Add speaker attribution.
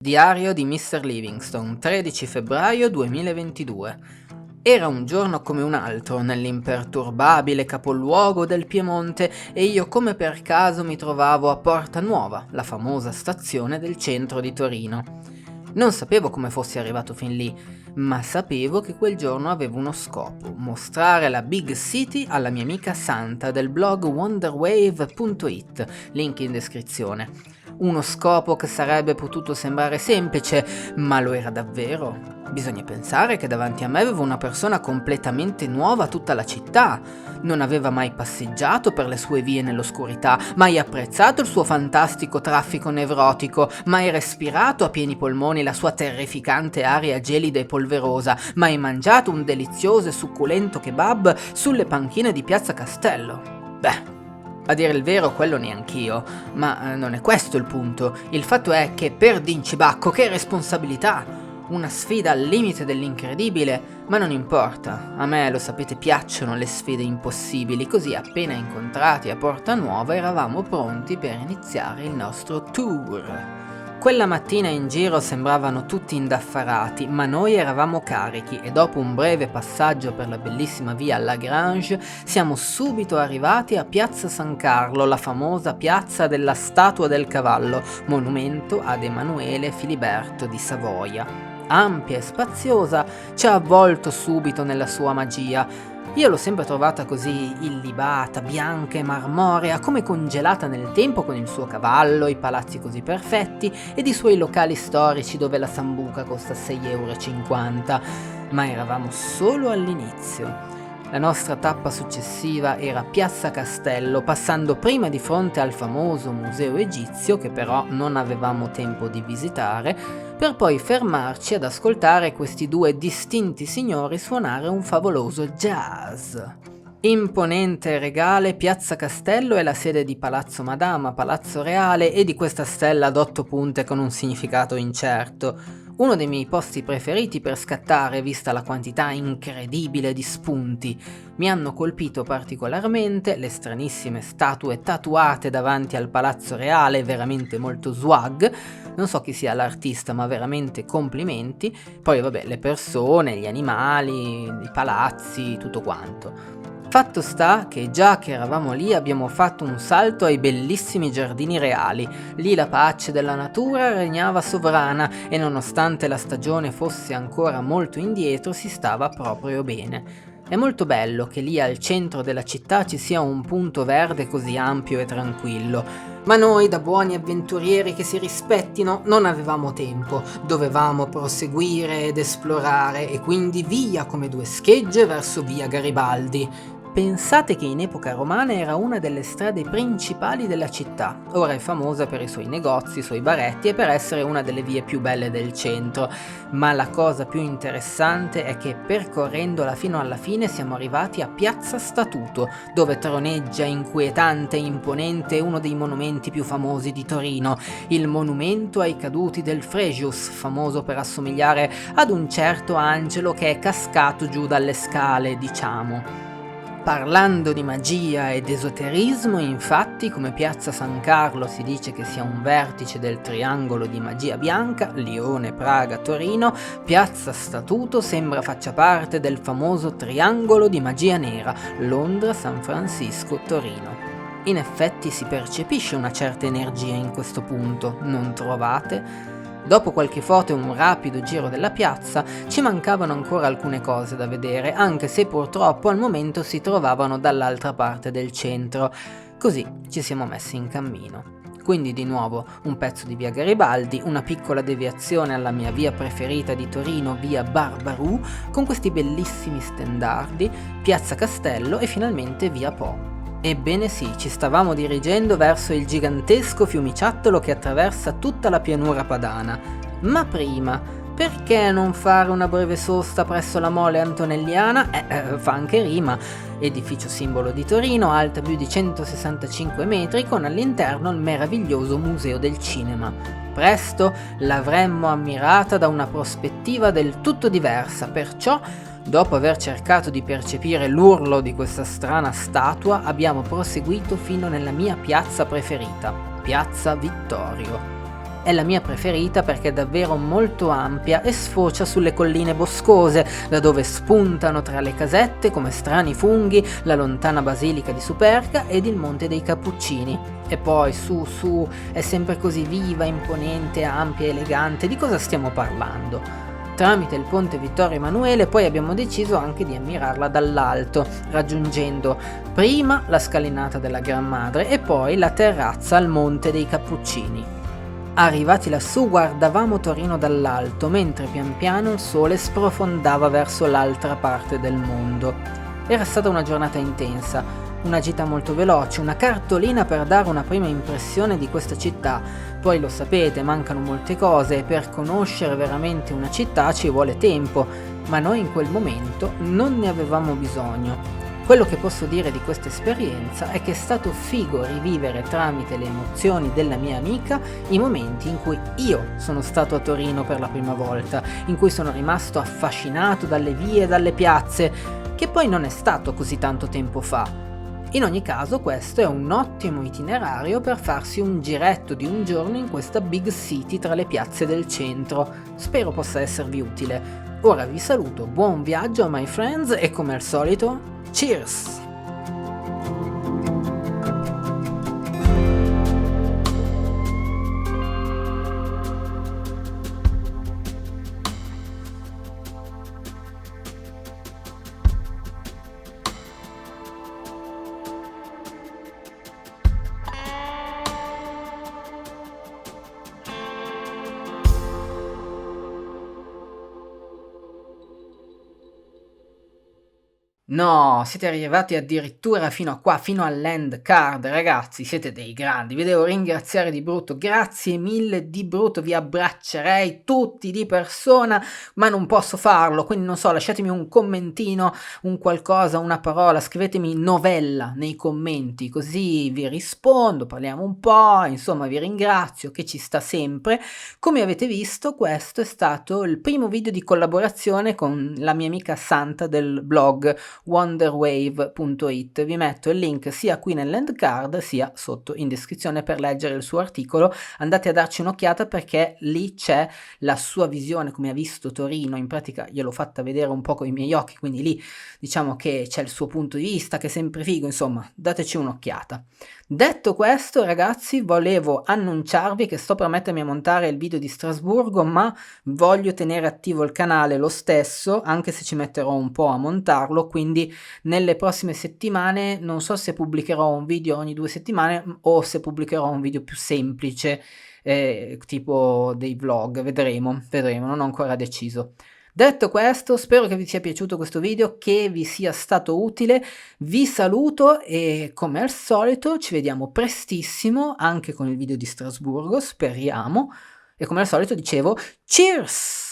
Speaker 1: Diario di Mr. Livingstone, 13 febbraio 2022. Era un giorno come un altro nell'imperturbabile capoluogo del Piemonte e io come per caso mi trovavo a Porta Nuova, la famosa stazione del centro di Torino. Non sapevo come fossi arrivato fin lì, ma sapevo che quel giorno avevo uno scopo: mostrare la Big City alla mia amica Santa del blog wonderwave.it, link in descrizione. Uno scopo che sarebbe potuto sembrare semplice, ma lo era davvero. Bisogna pensare che davanti a me avevo una persona completamente nuova a tutta la città. Non aveva mai passeggiato per le sue vie nell'oscurità, mai apprezzato il suo fantastico traffico nevrotico, mai respirato a pieni polmoni la sua terrificante aria gelida e polverosa, mai mangiato un delizioso e succulento kebab sulle panchine di Piazza Castello. A dire il vero, quello neanch'io, ma non è questo il punto. Il fatto è che per Dincibacco, che responsabilità! Una sfida al limite dell'incredibile, ma non importa. A me, lo sapete, piacciono le sfide impossibili, così appena incontrati a Porta Nuova eravamo pronti per iniziare il nostro tour. Quella mattina in giro sembravano tutti indaffarati, ma noi eravamo carichi e dopo un breve passaggio per la bellissima via Lagrange siamo subito arrivati a Piazza San Carlo, la famosa piazza della Statua del Cavallo, monumento ad Emanuele Filiberto di Savoia. Ampia e spaziosa, ci ha avvolto subito nella sua magia. Io l'ho sempre trovata così illibata, bianca e marmorea, come congelata nel tempo, con il suo cavallo, i palazzi così perfetti ed i suoi locali storici dove la sambuca costa 6,50 €. Ma eravamo solo all'inizio. La nostra tappa successiva era Piazza Castello, passando prima di fronte al famoso museo egizio, che però non avevamo tempo di visitare, per poi fermarci ad ascoltare questi due distinti signori suonare un favoloso jazz. Imponente e regale, Piazza Castello è la sede di Palazzo Madama, Palazzo Reale e di questa stella ad 8 punte con un significato incerto. Uno dei miei posti preferiti per scattare, vista la quantità incredibile di spunti. Mi hanno colpito particolarmente le stranissime statue tatuate davanti al Palazzo Reale, veramente molto swag. Non so chi sia l'artista, ma veramente complimenti. Poi vabbè, le persone, gli animali, i palazzi, tutto quanto. Fatto sta che già che eravamo lì abbiamo fatto un salto ai bellissimi giardini reali. Lì la pace della natura regnava sovrana e nonostante la stagione fosse ancora molto indietro si stava proprio bene. È molto bello che lì al centro della città ci sia un punto verde così ampio e tranquillo. Ma noi, da buoni avventurieri che si rispettino, non avevamo tempo. Dovevamo proseguire ed esplorare e quindi via come due schegge verso via Garibaldi. Pensate che in epoca romana era una delle strade principali della città. Ora è famosa per i suoi negozi, i suoi baretti e per essere una delle vie più belle del centro. Ma la cosa più interessante è che percorrendola fino alla fine siamo arrivati a Piazza Statuto, dove troneggia inquietante e imponente uno dei monumenti più famosi di Torino, il monumento ai caduti del Frejus, famoso per assomigliare ad un certo angelo che è cascato giù dalle scale, diciamo. Parlando di magia ed esoterismo, infatti, come Piazza San Carlo si dice che sia un vertice del triangolo di magia bianca, Lione, Praga, Torino, Piazza Statuto sembra faccia parte del famoso triangolo di magia nera, Londra, San Francisco, Torino. In effetti si percepisce una certa energia in questo punto, non trovate? Dopo qualche foto e un rapido giro della piazza, ci mancavano ancora alcune cose da vedere, anche se purtroppo al momento si trovavano dall'altra parte del centro. Così ci siamo messi in cammino. Quindi di nuovo un pezzo di via Garibaldi, una piccola deviazione alla mia via preferita di Torino, via Barbarù, con questi bellissimi stendardi, Piazza Castello e finalmente via Po. Ebbene sì, ci stavamo dirigendo verso il gigantesco fiumiciattolo che attraversa tutta la pianura padana. Ma prima, perché non fare una breve sosta presso la Mole Antonelliana? Fa anche rima. Edificio simbolo di Torino, alta più di 165 metri, con all'interno il meraviglioso Museo del Cinema. Presto l'avremmo ammirata da una prospettiva del tutto diversa, perciò dopo aver cercato di percepire l'urlo di questa strana statua, abbiamo proseguito fino nella mia piazza preferita, Piazza Vittorio. È la mia preferita perché è davvero molto ampia e sfocia sulle colline boscose, da dove spuntano tra le casette come strani funghi la lontana basilica di Superga ed il Monte dei Cappuccini. E poi su, è sempre così viva, imponente, ampia, elegante. Di cosa stiamo parlando? Tramite il ponte Vittorio Emanuele poi abbiamo deciso anche di ammirarla dall'alto, raggiungendo prima la scalinata della Gran Madre e poi la terrazza al Monte dei Cappuccini. Arrivati lassù guardavamo Torino dall'alto, mentre pian piano il sole sprofondava verso l'altra parte del mondo. Era stata una giornata intensa, una gita molto veloce, una cartolina per dare una prima impressione di questa città. Poi lo sapete, mancano molte cose e per conoscere veramente una città ci vuole tempo, ma noi in quel momento non ne avevamo bisogno. Quello che posso dire di questa esperienza è che è stato figo rivivere tramite le emozioni della mia amica i momenti in cui io sono stato a Torino per la prima volta, in cui sono rimasto affascinato dalle vie e dalle piazze, che poi non è stato così tanto tempo fa. In ogni caso questo è un ottimo itinerario per farsi un giretto di un giorno in questa big city tra le piazze del centro. Spero possa esservi utile. Ora vi saluto, buon viaggio my friends e come al solito, cheers! No, siete arrivati addirittura fino a qua, fino all'end card, ragazzi, siete dei grandi, vi devo ringraziare di brutto, grazie mille di brutto, vi abbraccerei tutti di persona, ma non posso farlo, quindi non so, lasciatemi un commentino, un qualcosa, una parola, scrivetemi novella nei commenti, così vi rispondo, parliamo un po', insomma vi ringrazio che ci sta sempre. Come avete visto, questo è stato il primo video di collaborazione con la mia amica Santa del blog wonderwave.it. Vi metto il link sia qui nell'end card sia sotto in descrizione per leggere il suo articolo. Andate a darci un'occhiata perché lì c'è la sua visione, come ha visto Torino. In pratica gliel'ho fatta vedere un po' con i miei occhi, quindi lì diciamo che c'è il suo punto di vista, che è sempre figo, insomma, dateci un'occhiata. Detto questo, ragazzi, volevo annunciarvi che sto per mettermi a montare il video di Strasburgo, ma voglio tenere attivo il canale lo stesso, anche se ci metterò un po' a montarlo, quindi nelle prossime settimane non so se pubblicherò un video ogni 2 settimane o se pubblicherò un video più semplice, tipo dei vlog, vedremo, non ho ancora deciso. Detto questo, spero che vi sia piaciuto questo video, che vi sia stato utile, vi saluto e come al solito ci vediamo prestissimo anche con il video di Strasburgo, speriamo, e come al solito dicevo, cheers!